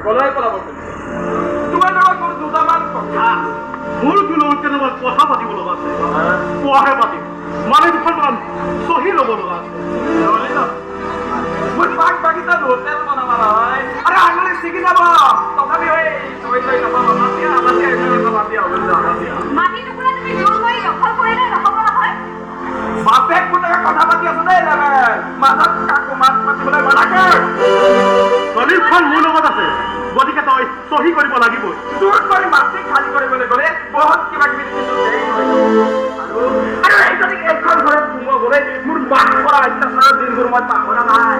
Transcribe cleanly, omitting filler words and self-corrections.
গলাই পেলাব তোমাৰ লগত মোৰ দুটামান কথা মোৰ তোৰ কেনেবাকৈ কথা পাতিব লগা আছে কোৱাহে পাতিম মানে দুখনমান চহী ল'ব লগা আছে মোৰ বাগ বাগিচাত হোটেল বনাব নহয় আৰে আঙুলি ছিগি যাব তথাপি মাটি টুকুৰা তুমি জোৰ কৰি দখল কৰিলে নহ'ব নহয় বাপেক পুতেকে কথা পাতি আছো দেই মাজত কাকো মাত মাতিবলৈ মানা কৰ দলিলখন মোৰ লগত আছে গতিকে তই চহী কৰিব লাগিবই দূৰ কৰি মাটি খালী কৰিবলৈ গ'লে বহুত কিবা কিবি আৰু এই যদি এইখন ঘৰত সোমাবলৈ মোৰ বাস কৰা অত্যাচাৰৰ দিনবোৰ মই পাহৰা নাই